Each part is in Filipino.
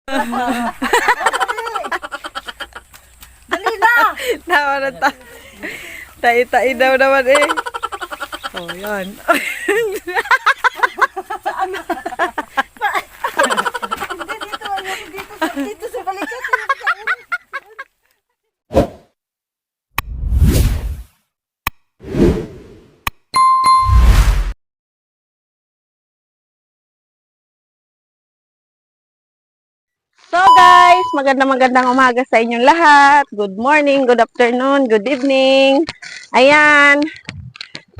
Dali na! Nawa na ta. Tai-tai daw naman eh. Oh, yan. Hindi dito, ayoko dito sa balikat. So guys, magandang umaga sa inyong lahat. Good morning, good afternoon, good evening. Ayan,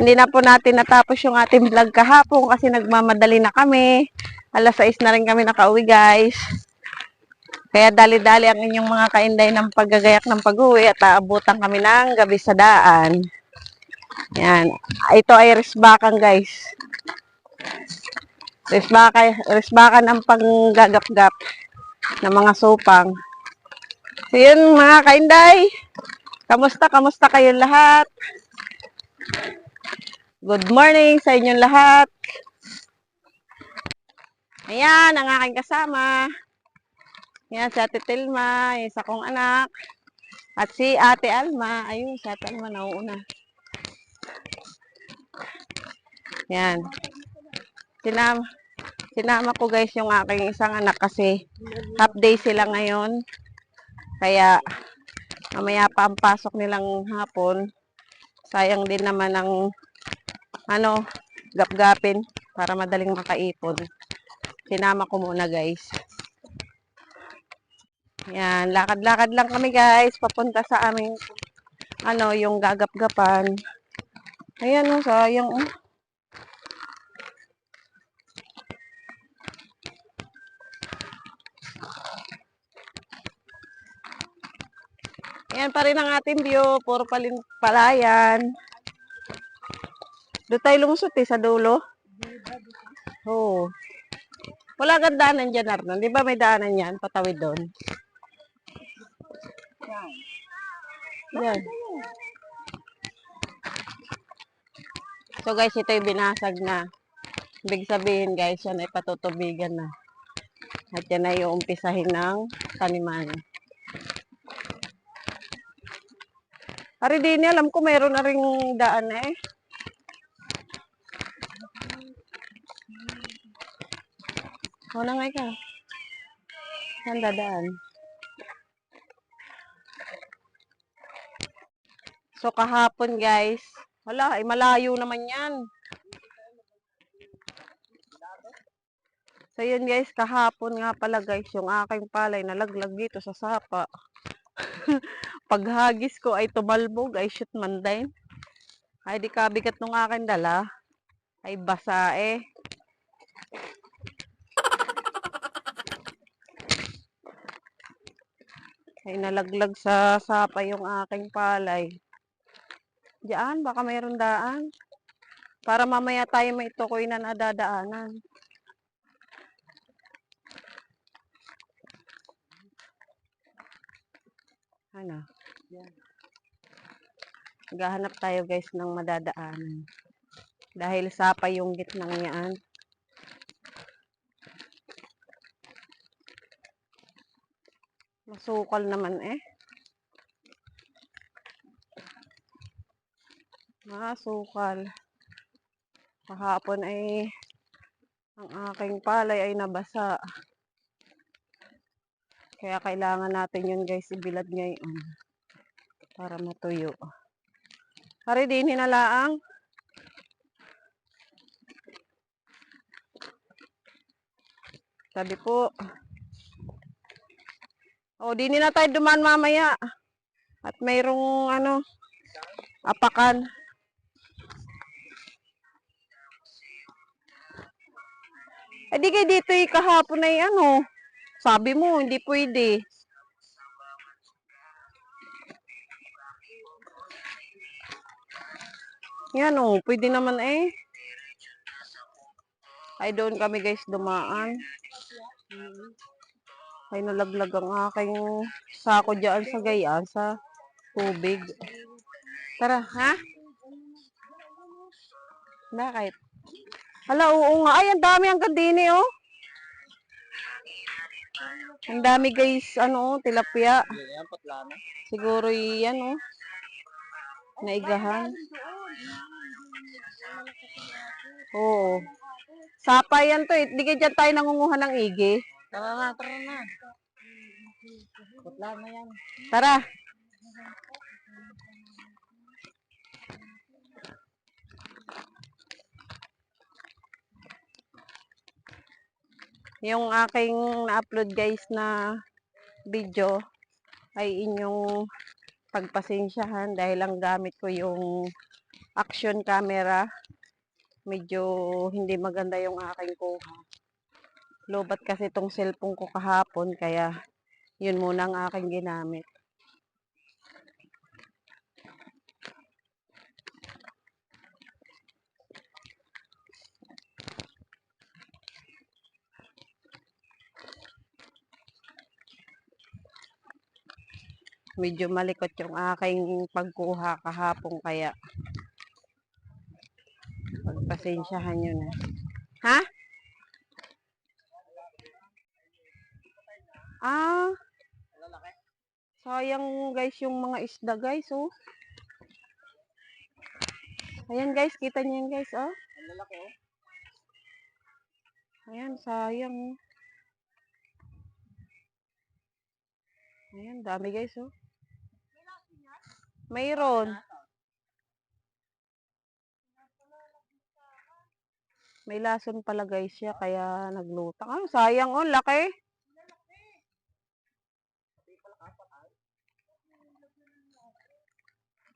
hindi na po natin natapos yung ating vlog kahapon kasi nagmamadali na kami. Alas 6 na rin kami nakauwi guys. Kaya dali-dali ang inyong mga kainday ng paggagayak ng pag-uwi at aabutan kami ng gabi sa daan. Ayan, ito ay resbakan guys. Resbakan ang panggagap-gap ng mga sopang. So yun mga kainday, kamusta kayong lahat? Good morning sa inyong lahat. Ayan, ang aking kasama. Ayan, si Ate Tilma, yung isa kong anak. At si Ate Alma. Ayun, si Ate Alma nauuna. Ayan. Sinama ko guys yung aking isang anak kasi half day sila ngayon. Kaya mamaya pa ang pasok nilang hapon. Sayang din naman ang gap-gapin para madaling makaipon. Sinama ko muna guys. Yan, lakad-lakad lang kami guys papunta sa aming yung gagap-gapan. Ayan oh, sayang oh. Ayan pa rin ang ating view, puro palayan. Doon tayo lumusot sa dulo. Oo. Wala kang daanan dyan, Arnon. Di ba may daanan yan? Patawid doon. Yan. So guys, ito yung binasag na. Ibig sabihin guys, yan ay patutubigan na. At yan ay yung umpisahin ng taniman. Ari din, alam ko mayroon na ring daan eh. O na nga ka. Saan dadaan? So kahapon guys, wala, ay malayo naman yan. So yun guys, kahapon nga pala guys, yung aking palay nalaglag dito sa sapa. Paghagis ko ay tumalbog, ay shoot man din. Ay di kabigat nung aking dala, ay basa eh. Ay nalaglag sa sapa yung aking palay. Diyan, baka mayroon daan. Para mamaya tayo may tukoy na nadadaanan. Ano? Yan. Maghahanap tayo guys ng madadaanan. Dahil sapa yung gitnang yan. Masukal naman eh. Masukal. Kahapon ay ang aking palay ay nabasa. Kaya kailangan natin yun guys ibilad ngayon. Para matuyo. Hari din hinalaang. Sabi po. O, di na tayo dumaan mamaya. At mayroong apakan. Eh di kayo dito kahapon ay sabi mo, hindi pwede. Yan pwede naman eh. Ay doon kami guys dumaan. Ay nalaglag ang aking sako dyan sa gayaan sa tubig. Tara, ha? Bakit? Hala, oo nga. Ay, ang dami ang gandini, oh. Ang dami guys, ano, tilapia. Yan, putla na. Siguro yan, oh, naigahan. Oo. Sapa yan to, eh. Di ka dyan tayo nangunguha ng igi. Tara na. Putla na yan. Tara. Yung aking na-upload guys na video ay inyong pagpasensyahan dahil ang gamit ko yung action camera. Medyo hindi maganda yung aking kuha. Lobat kasi itong cellphone ko kahapon kaya yun muna ang aking ginamit. Medyo malikot yung aking pagkuha kahapon kaya pagpasensyahan nyo na. Ha? Ah, sayang guys yung mga isda guys, oh. Ayan guys, kita niyo yan guys, oh. Ang lalaki, oh. Ayan, sayang. Ayan, dami guys, oh. Mayroon. May lason pala guys siya, kaya naglutang. Ah, sayang, oh, laki.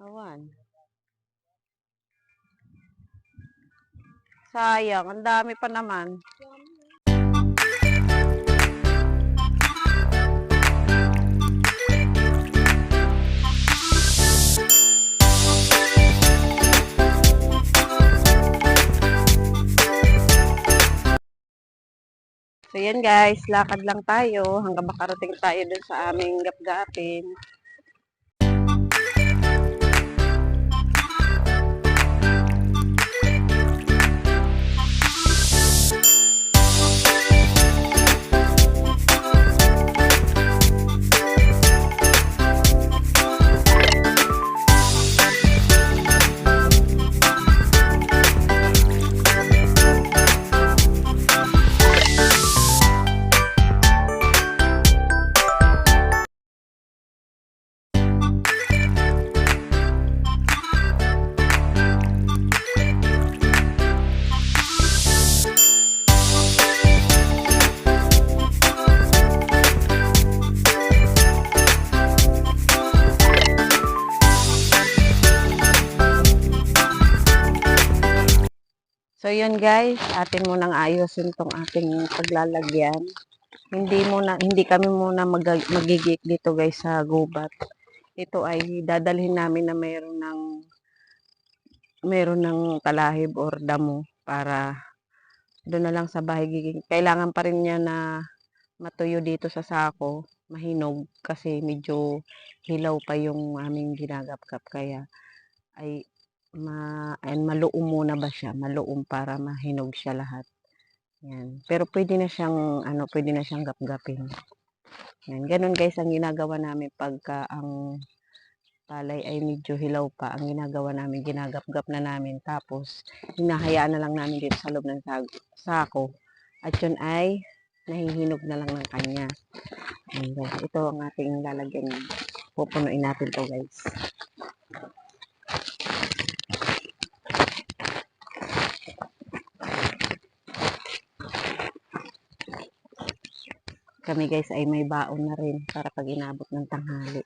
Awan. Sayang, ang dami pa naman. So yan guys, lakad lang tayo hanggang makarating tayo dun sa aming gapgapin. So yun guys, atin munang ayusin tong ating paglalagyan. Hindi kami muna magigik dito guys sa gubat. Ito ay dadalhin namin na meron ng talahib or damo para doon na lang sa bahay giging. Kailangan pa rin niya na matuyo dito sa sako, mahinog kasi medyo hilaw pa yung aming ginagapkap kaya ay maluom muna ba siya, maluom para mahinog siya lahat. Yan. Pero pwede na siyang gapgapin. Yan, ganun guys ang ginagawa namin pagka ang palay ay medyo hilaw pa. Ang ginagawa namin, ginagapgap na namin tapos hinahayaan na lang namin dito sa loob ng sako. At yun ay nahihinog na lang ng kanya. Yan guys, ito ang ating lalagyan. Pupunuin natin to guys. Kami guys ay may baon na rin para pag inabot ng tanghali.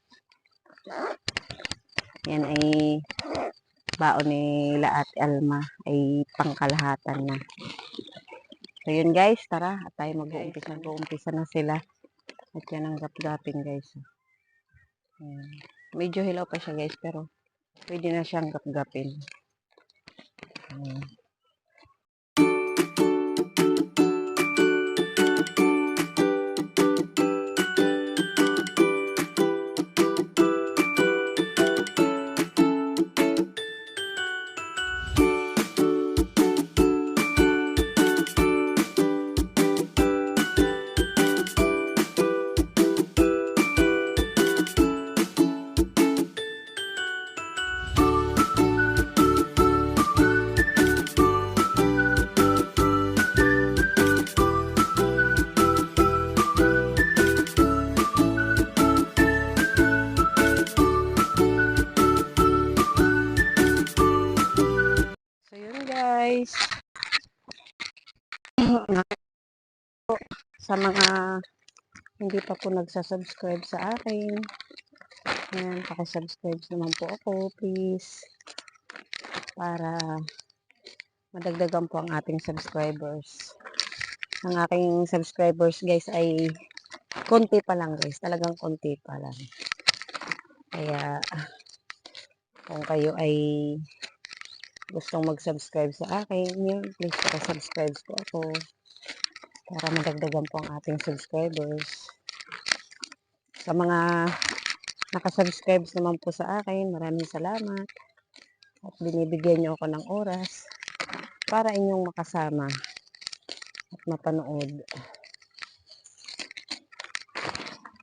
Yan ay baon ni Laat Alma ay pangkalahatan na. So yun guys, tara at tayo mag-uumpisa na sila. At yan ang gapgapin guys. Yan. Medyo hilaw pa siya guys pero pwede na siyang gapgapin. Yan. sa mga hindi pa po nagsasubscribe sa akin. Ayan, pakisubscribe naman po ako, please. Para madagdagan po ang ating subscribers. Ang aking subscribers guys ay konti pa lang guys. Talagang konti pa lang. Kaya kung kayo ay gustong mag-subscribe sa akin, yun, please pakisubscribe po ako. Para madagdagan po ang ating subscribers. Sa mga nakasubscribe naman po sa akin, maraming salamat. At binibigyan niyo ako ng oras para inyong makasama at mapanood.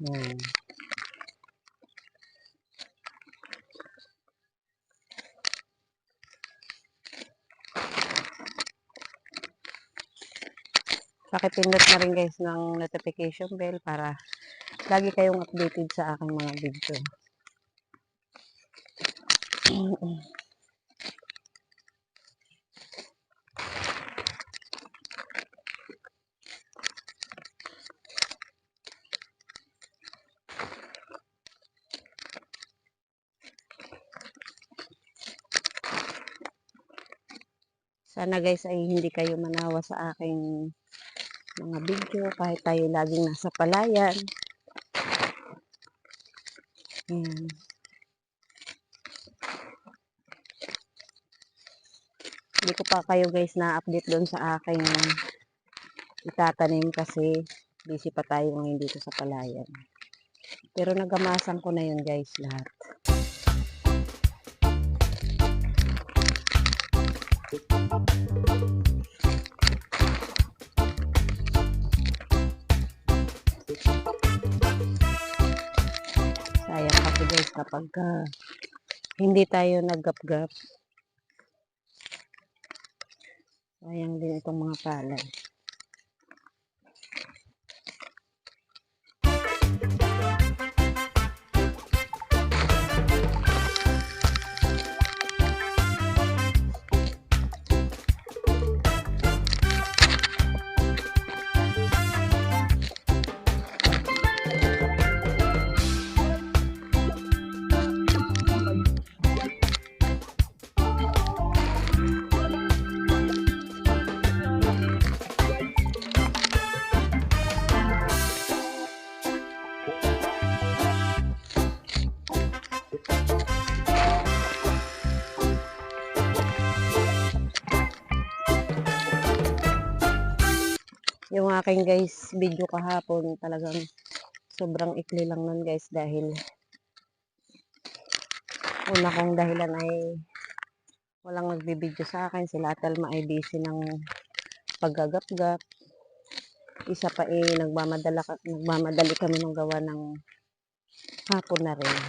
Yan. Pakipindot na rin guys ng notification bell para lagi kayong updated sa aking mga video. Sana guys ay hindi kayo manawa sa aking mga video kahit tayo laging nasa palayan. Ayan. Hindi ko pa kayo guys na-update doon sa aking itatanim kasi busy pa tayo ngayon dito sa palayan. Pero nagamasan ko na yun guys lahat. Sayang kasi guys kapag hindi tayo naggap-gap. Sayang din itong mga palay. Yung aking guys video kahapon talagang sobrang ikli lang nun guys dahil una kong dahilan ay walang nagbibideo sa akin. Sila Telma ay busy ng paggagap-gap. Isa pa nagmamadali kami ng gawa ng hapon na rin.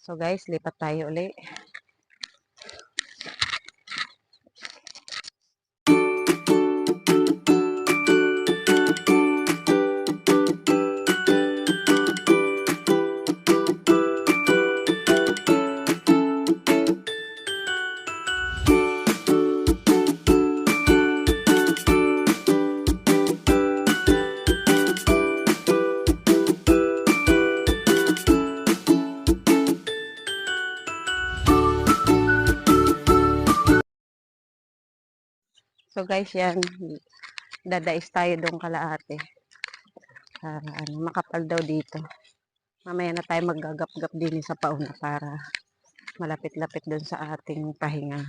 So guys, lipat tayo ulit. So guys, yan. Dadais tayo doon kalaate. Makapal daw dito. Mamaya na tayo maggagap-gap din sa pauna para malapit-lapit doon sa ating pahinga.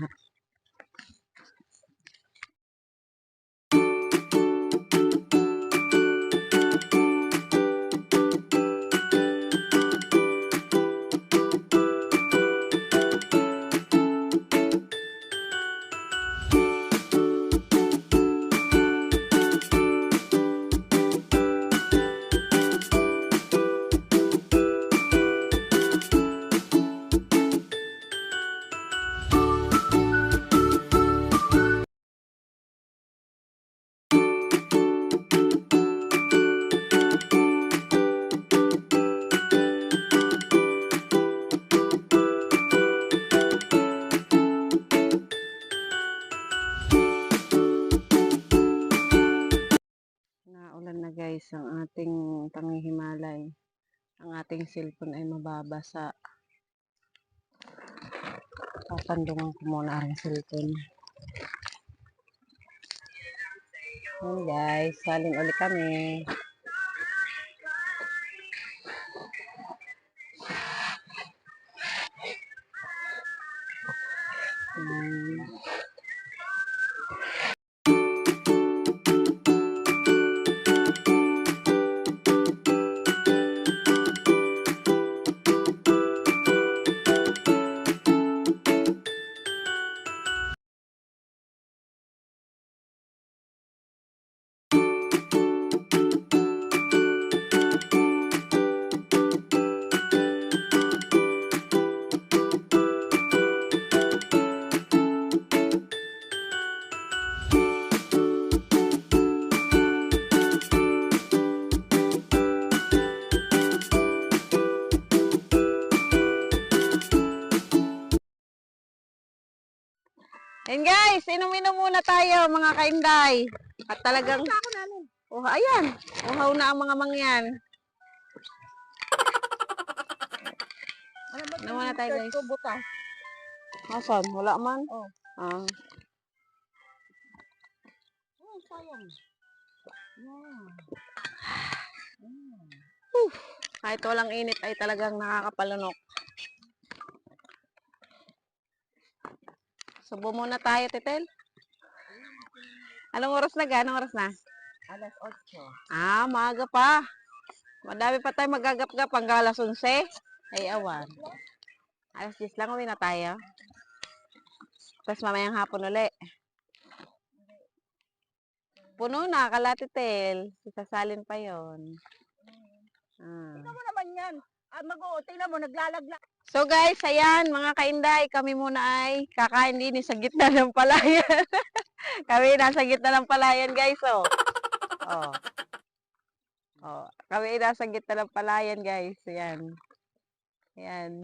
guys, ang ating panghihimalay. Ang ating cellphone ay mababasa. Papandungan ko muna ang cellphone. Yan guys, salin ulit kami. And guys, inom-inom muna tayo mga kainday. At talagang... Oh, ayan. Uhaw na ang mga mangyan. Inom muna tayo guys. Asan? Wala man? Oh. Ah. Oh, sayang. Kahit walang init ay talagang nakakapalunok. Subo muna tayo, Titel. Anong oras na ga? Anong oras na? Alas 8. Ah, maaga pa. Madami pa tayo magagap-gap hanggang alas 11. Ay, awan. Alas 10 lang, uwi na tayo. Tapos mamayang hapon uli. Puno na, kalatitel. Sasalin pa yon. Tingnan mo naman yan. Tingnan mo, naglalagla. So guys, ayan, mga kainday, kami muna ay kakain din sa gitna ng palayan. Kami nasa gitna ng palayan, guys, oh. Oh. Oh, kami nasa gitna ng palayan, guys. Ayan. Ayan.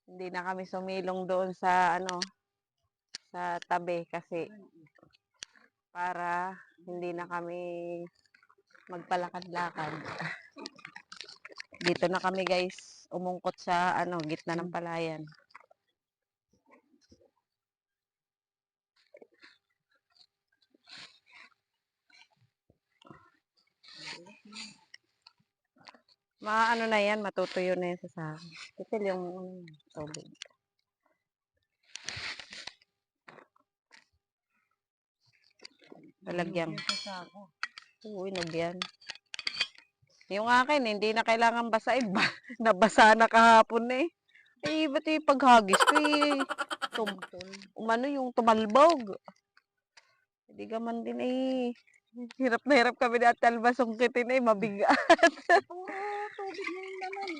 Hindi na kami sumilong doon sa sa tabi kasi para hindi na kami magpalakad-lakad. Dito na kami, guys, umungkot sa gitna ng palayan. Na yan, matutuyo na yan sa sahig. Ito yung tubig. Lalagyan. Oo, inog yan. Yung akin, hindi na kailangan basahin. Nabasa na kahapon eh. Eh, ba't yung paghagis ko eh. Yung tumalbog. Hindi ka man din eh. Hirap na hirap kami na at talbasong kitin eh. Mabigat. Puro tubig na yun naman.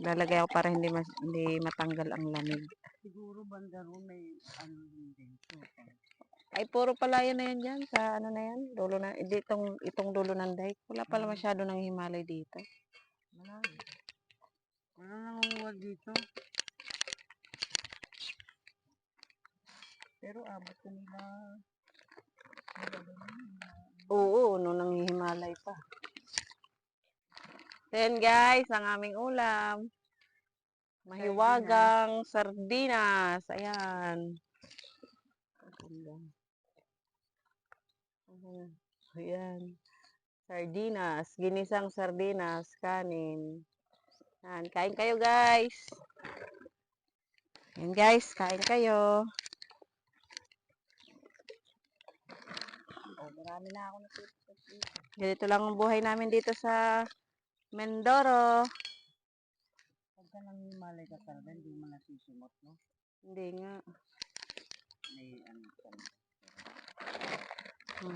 Lalagay ako para hindi matanggal ang lamig. Siguro banda ro may din. Ay, puro palayan na yan dyan. Sa na yan. Dulo na, itong dulo ng dike. Wala pala masyado ng himalay dito. Wala nangunguha dito. Pero abot ko nila. Oo, nang himalay pa. Then guys, ang aming ulam. Mahiwagang sardinas. Ayan. Ayan. Sardinas. Ginisang sardinas. Kanin. Ayan. Kain kayo guys. Ayan guys. Kain kayo. Oh, marami na ako natutupos dito. Ganito lang ang buhay namin dito sa Mindoro. Pagka nang himalay ka talaga, hindi mo nasisimot, no? Hindi nga. May ka na.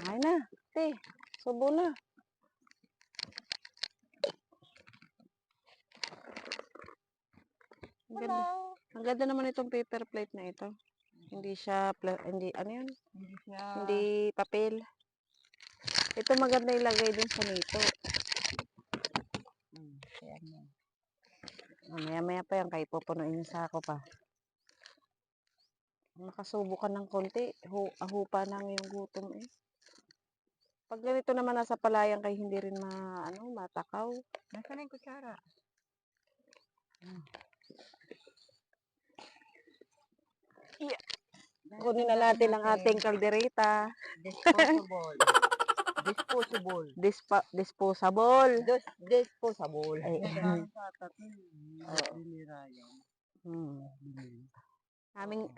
Ay na. Te. Subo na. Ang ganda naman itong paper plate na ito. Hindi siya, hindi, ano yun? Hindi papel. Ito maganda ilagay din sa nito. Maya-maya pa yan, kahit pupunuin yung sako pa. Nakasubo ka ng konti. Ahupa na yung gutom eh. Pag ganito naman nasa palayan kay hindi rin matakaw. Nasaan na yung kutsara? Kunin na natin ang ating kaldereta. Disposable. Disposable. Disposable. Disposable. Ay, Oo.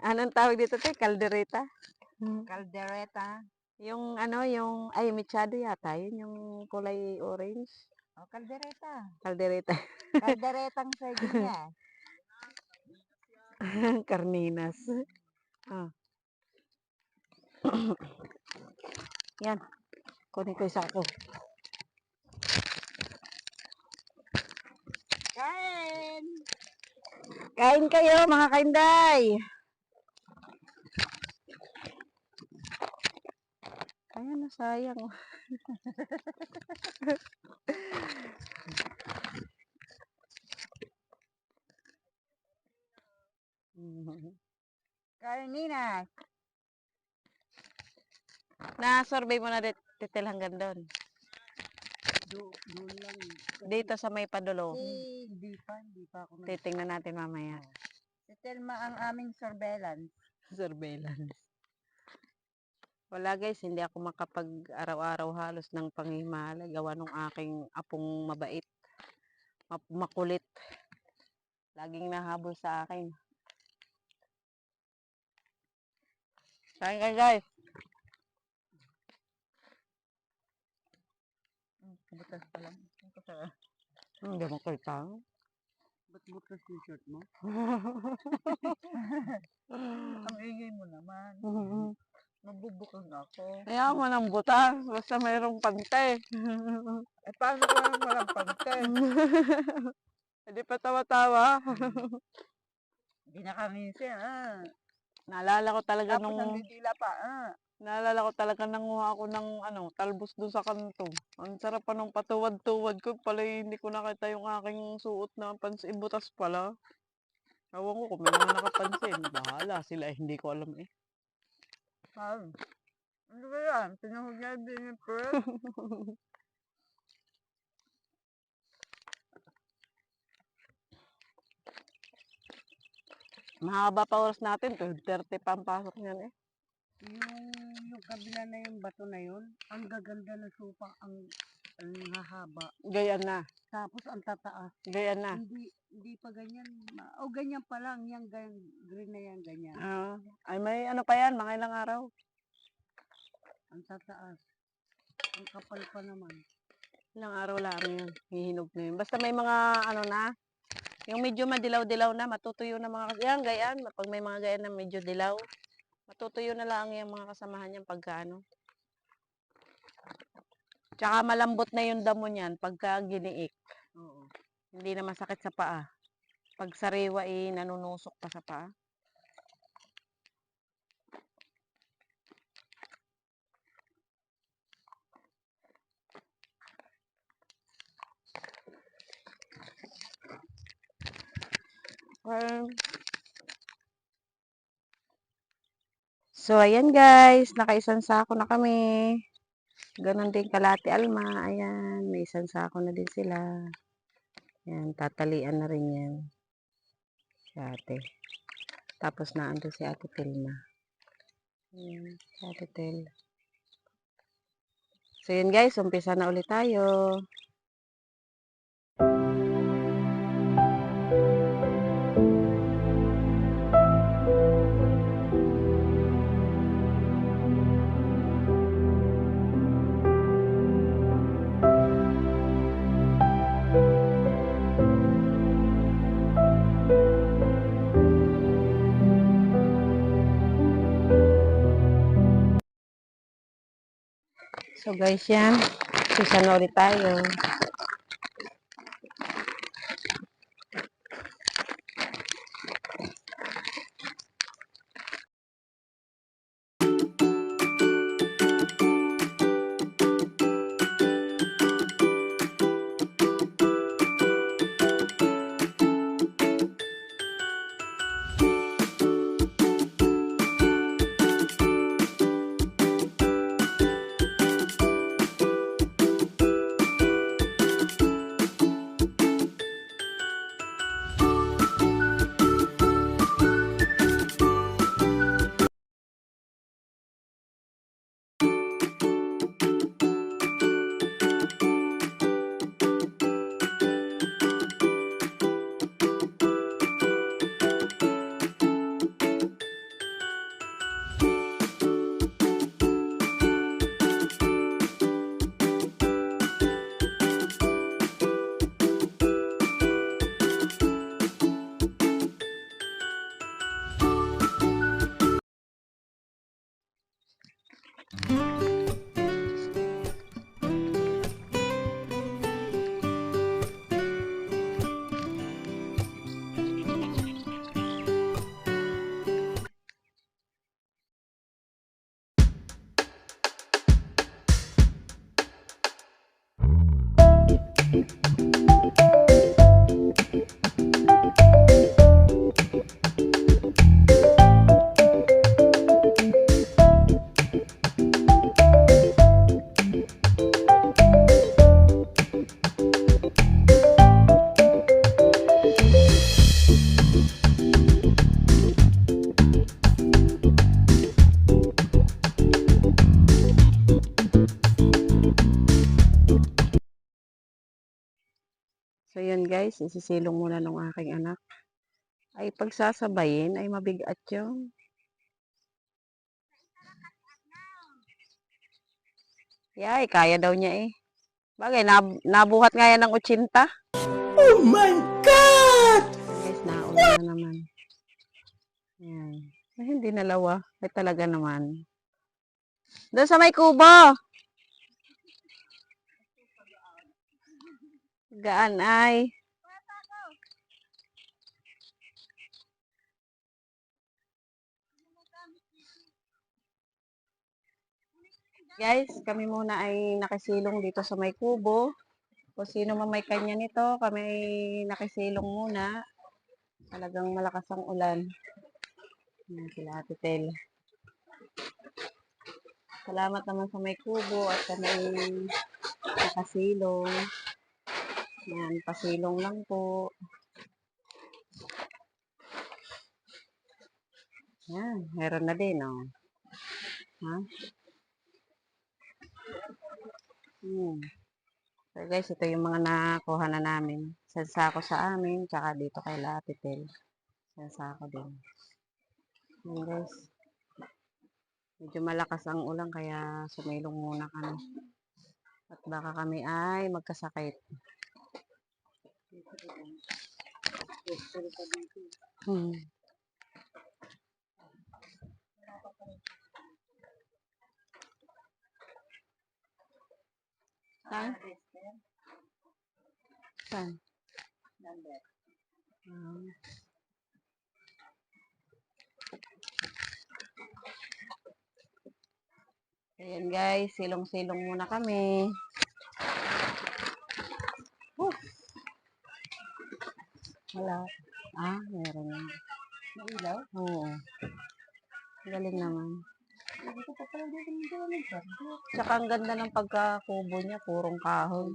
Anong tawag dito te? Kaldereta? Caldereta. Yung mechado yata. Yun yung kulay orange. O, caldereta. Kaldereta. Calderetang sardinas. Carninas. Ah. Yan. Kunin ko isa ko. Kain! Kain kayo mga kainday. Ayan na, sayang. Carninas. Na-survey mo na titil hanggang doon. Doon lang. Dito sa may padulo. Hindi pa ako Titingnan natin mamaya. Si Telma ang aming surveillance. Surveillance. Wala guys, hindi ako makapag araw-araw halos ng panghimahala. Gawa nung aking apong mabait. Makulit. Laging nahabol sa akin. Kain kayo guys. Butas pa lang. Hindi mo kaltang. Ba't butas yung shirt mo? Ang ingay mo naman. Mabubukang ako. Kaya mo ng butas. Basta mayroong pante. Eh, paano ko lang walang pante? Hindi pa tawa-tawa. Hindi nakaminsin, Naalala ko talaga Tapos ang didila pa, Naalala ko talaga nanguha ako ng talbos doon sa kanto. Ang sarap pa ng patuwad-tuwad ko. Pala hindi ko nakita yung aking suot na pansin. Butas pala. Ewan ko kung may mga nakapansin. Bahala sila hindi ko alam eh. Ano ba yan? Tinahog niya din yung press? Mahaba pa oras natin. 12:30 pa ang pasok niyan eh. Yung kabila na yung bato na yun, ang gaganda ng supa, ang hahaba. Gayan na. Tapos ang tataas. Gayan na. Hindi pa ganyan. O ganyan pa lang, yung green na yan, ganyan. Ay may pa yan, mga ilang araw. Ang tataas. Ang kapal pa naman. Ilang araw lang yan. Hihinog na yun. Basta may mga na, yung medyo madilaw-dilaw na, matutuyo na mga yan, gayan. Pag may mga gayan na medyo dilaw, matutuyo na lang yung mga kasamahan niyang pagkaano. Tsaka malambot na yung damo niyan pagka giniik. Oo. Hindi na masakit sa paa. Pag sariwa nanunusok pa sa paa. So, ayan guys. Nakaisang sako na kami. Ganon din kalati Alma. Ayan. May isang sako na din sila. Ayan. Tatalian na rin yan. Si ate. Tapos naando si ate Telma. Ayan. Si ate Tel. So, yun guys. Umpisa na ulit tayo. So guys, yan. Umpisa na ulit tayo. guys, isisilong muna ng aking anak. Ay pagsasabayin ay mabigat yung. Yay, kaya daw niya eh. Bagay, nabuhat nga yan ng 80. Oh my God! Guys, nauna na naman. Yan. Ay, hindi nalawa. Ay talaga naman. Doon sa may kubo. Gaan ay. Guys, kami muna ay nakasilong dito sa may kubo. Kung sino man may kanya nito, kami ay nakasilong muna. Talagang malakas ang ulan. Yan sila Ate Tel. Salamat naman sa may kubo at kami ay nakasilong. Yan, pasilong lang po. Yan, meron na din, oh. Ha? So guys, ito yung mga nakuha na namin. Sa sako sa amin, tsaka dito kay Latitel. Sa sako din. Yan guys. Medyo malakas ang ulan kaya sumailong muna kami. At baka kami ay magkasakit. Saan? Saan? Ayan guys, silong-silong muna kami. Wala. Meron na. Nailaw? Oo. Galing naman. Tsaka ang ganda ng pagkakubo niya, purong kahoy.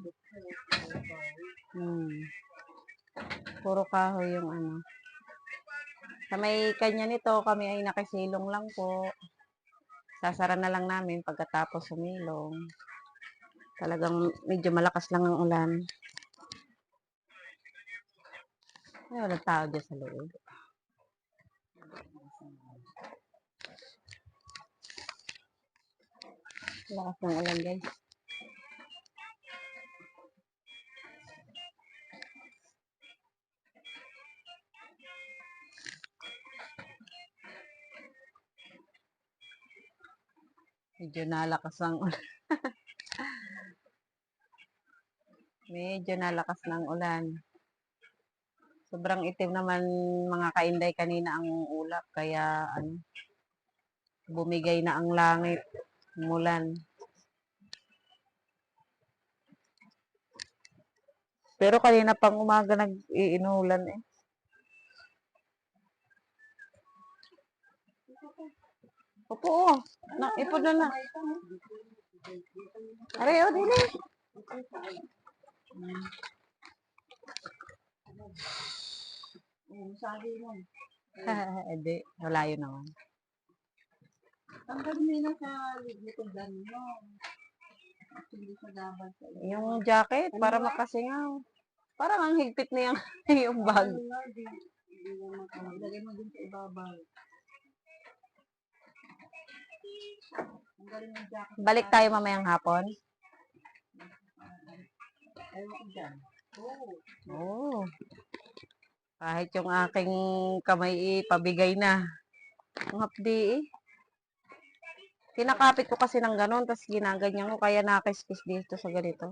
Puro kahoy yung ano. Sa may kanya nito, kami ay nakisilong lang po. Sasara na lang namin pagkatapos sumilong. Talagang medyo malakas lang ang ulan. Ay, walang tao dyan sa loob. Lakas ng ulan guys. Medyo nalakas ang ulan. Medyo nalakas ng ulan. Sobrang itim naman mga kainday kanina ang ulap. Kaya bumigay na ang langit. Umulan. Pero kanina pang umaga nag-iinulan eh. Opo, ipod na. Aray, dili. Sabi mo. Hindi, malayo naman. Tanggal mo na sa likodan mo. Yung jacket, para makasingaw. Parang ang higpit na yung bag. Ilagay mo din sa ibabaw. Balik tayo mamayang hapon. Oh. Kahit yung aking kamay pabigay na. Ang hapdi eh. Kinakapit ko kasi ng ganon, tapos ginaganyan ko, kaya nakiskis dito sa ganito.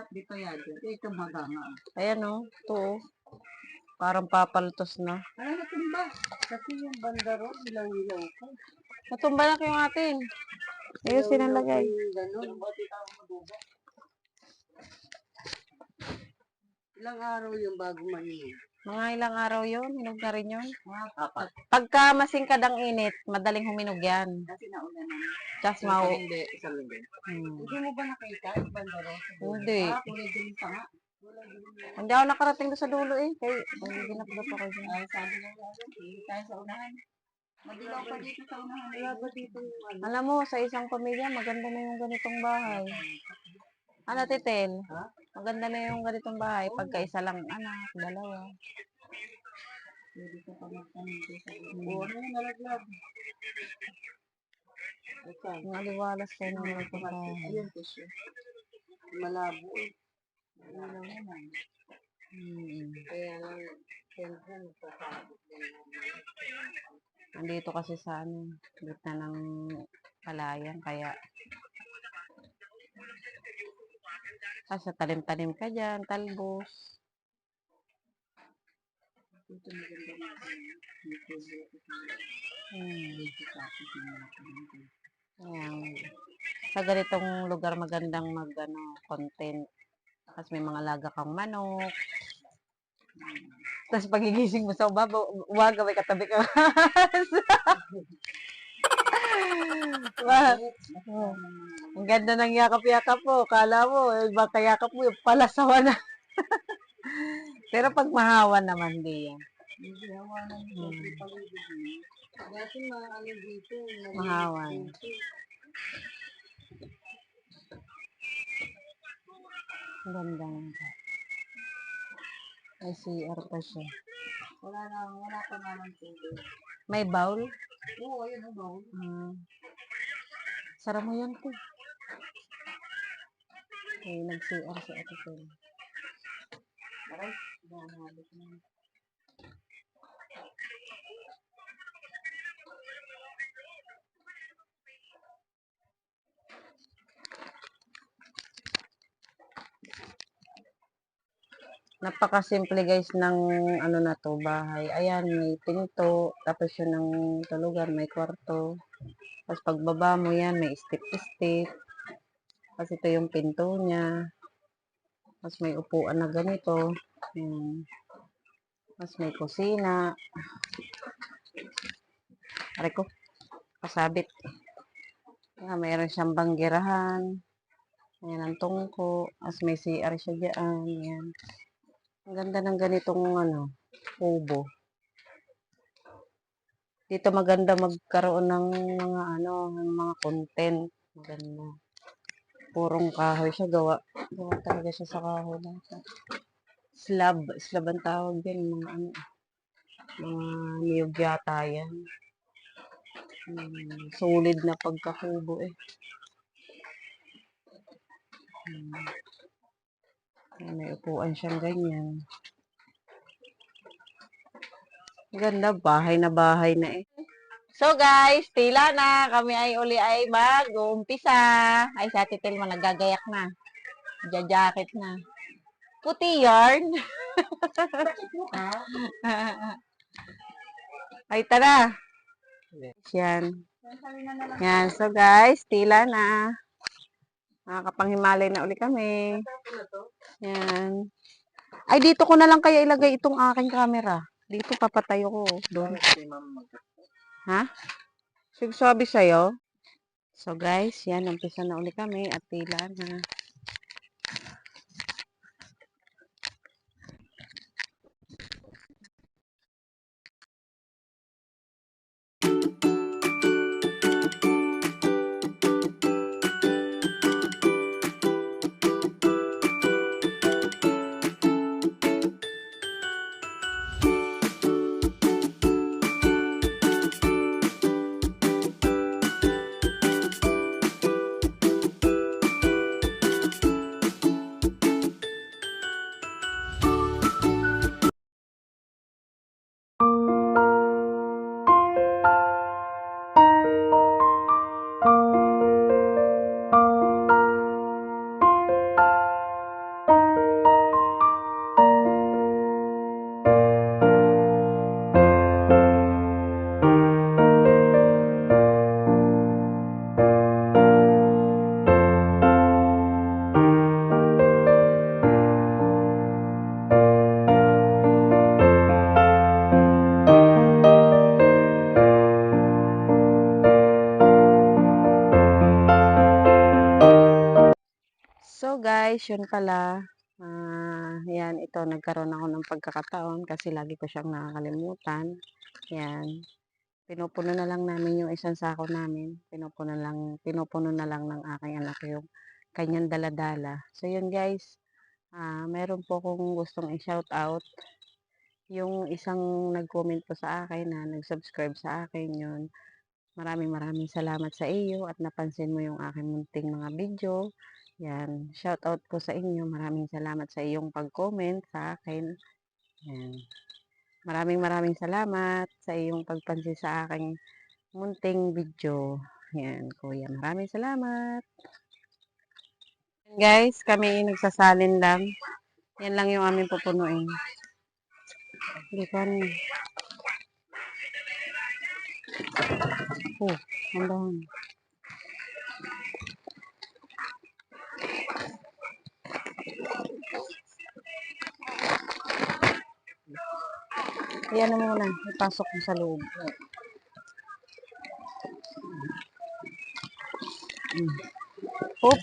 Dito yan. Ito maganga. Ayan o. Ito o. Parang papaltos na. Ay, natumba. Kasi yung bandaro, ilaw-ilaw ko. Natumba na yung atin. Ayun, sinalagay. Ilang araw yung bago mainom? Mga ilang araw yun, hinog na rin yun. Pagka masingkad ang init, madaling huminog yan. Kasi nauna naman. Tapos mau... Hindi, isang linggo. Hindi mo ba nakita yung bandaro? Hindi. Kulay din pa nga. Hindi ako nakarating doon sa dulo eh. Kaya hindi ginapdap ako dyan. Ay, sabi nga lang, hindi tayo sa unahan. Madilaw pa dito sa unahan. Wala ba dito yung ano? Alam mo, sa isang pamilya, maganda na yung ganitong bahay. Ano, Titel? Ha? Maganda na yung ganitong bahay. Pagka isa lang anak, dalawa. Pwede ka pa magtanong dito. O ano yung nalaglag? Okay. Ang aliwalas kayo ng ganitong bahay. Ayun kasi. Malabo eh. Ano lang naman. Kaya lang, siyempre, magkasabot din naman. Nandito kasi sa gitna ng palayan. Kaya, sa talim-talim ka dyan, talbos. Ito maganda natin. May tubo ito. Medyo tapos na natin. Ayan. Sa ganitong lugar magandang content. Tapos may mga alaga kang manok. Tapos pagigising mo sa umaga may katabi ka. Ang ganda ng yakap-yakap mo. Kala mo, baka yakap mo, palasawa na. Pero pag mahawan naman, di yan. Hindi hawa na yung paligid niya. Dati ano dito. Mahawan. Ang ganda nga. May CR pa siya. Wala pa naman tubig. May bowl? Oo, ayun ang bowl. Sara mo yan po. Okay, nag-CR si Ate Tel. Aray, hanapit na. Napakasimple guys ng na to, bahay. Ayan, may pinto, tapos yun ang tulugan, may kwarto. Tapos pagbaba mo yan, may step-step. Tapos ito yung pinto niya. Tapos may upuan na ganito. Ayan. Tapos may kusina. Aray ko, kasabit. Ayan, mayroon siyang banggirahan. Ayan ang tungko. Tapos may CR siya dyan. Ayan. Ang ganda ng ganitong kubo. Dito maganda magkaroon ng ng mga content. Maganda. Purong kahoy siya gawa. Gawa talaga siya sa kahoy lahat. Slab ang tawag din, mga mga niyog yata yan. Solid na pagkakubo eh. May upuan siyang ganyan. Ganda, bahay na eh. So guys, tila na. Kami ay uli ay mag-uumpisa. Ay, sa Titil mo, nagagayak na. Jacket na. Puti yarn. Ay, tara. Yan. Yan. So guys, tila na. Nakakapanghimalay na uli kami. Yan. Ay, dito ko na lang kaya ilagay itong aking camera. Dito papatayo ko. Doon. Ha? Sabi sa'yo. So guys, yan. Umpisa na uli kami at tila na. So guys, yun pala. Yan, ito, nagkaroon ako ng pagkakataon kasi lagi ko siyang nakakalimutan. Yan. Pinupuno na lang namin yung isang sako namin. Pinupuno na lang ng aking anak yung kanyang daladala. So yun guys, meron po akong gustong i-shout out. Yung isang nag-comment po sa akin na nag-subscribe sa akin yun. Maraming salamat sa iyo at napansin mo yung aking munting mga video. Yan, shout out po sa inyo. Maraming salamat sa iyong pag-comment sa akin. Yan. Maraming salamat sa iyong pagpansin sa aking munting video. Yan, kuya. Maraming salamat. Guys, kami nagsasalin lang. Yan lang yung aming pupunuin. Hindi ko ano. Oh, andahan. Ayan na muna. Ipasok mo sa loob. Oop.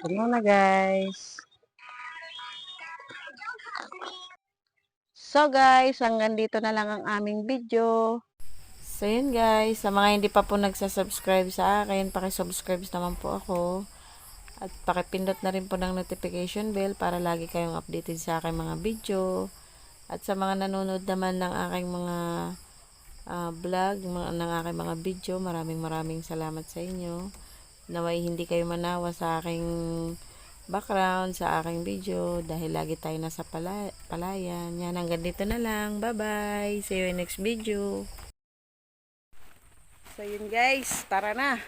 Puno na guys. So guys, hanggang dito na lang ang aming video. So yun guys, sa mga hindi pa po nagsasubscribe sa akin, pakisubscribe naman po ako. At pakipindot na rin po ng notification bell para lagi kayong updated sa aking mga video. At sa mga nanonood naman ng aking mga vlog, ng aking mga video, maraming salamat sa inyo. Naway hindi kayo manawa sa aking background, sa aking video, dahil lagi tayo nasa palayan. Yan, hanggang dito na lang. Bye-bye! See you in next video. So yun guys, tara na.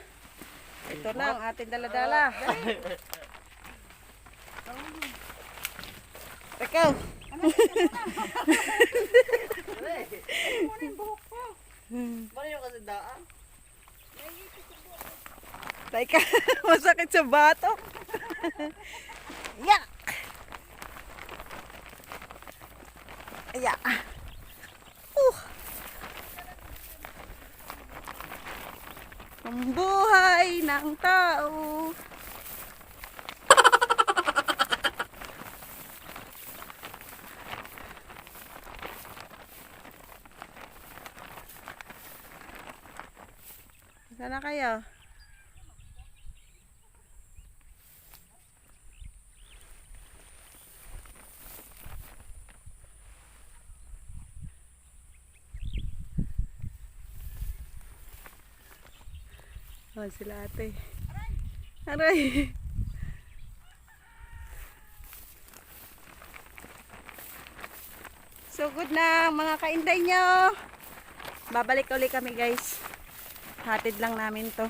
Ito na ang ating daladala. Ikaw. Ano yung kasi daan? Teka, masakit sa bato. Yak! Yak! Ang buhay ng tao. Saan na kayo? Oh, sila ate. Aray! So good na mga kainday nyo. Babalik ulit kami guys. Hatid lang namin to.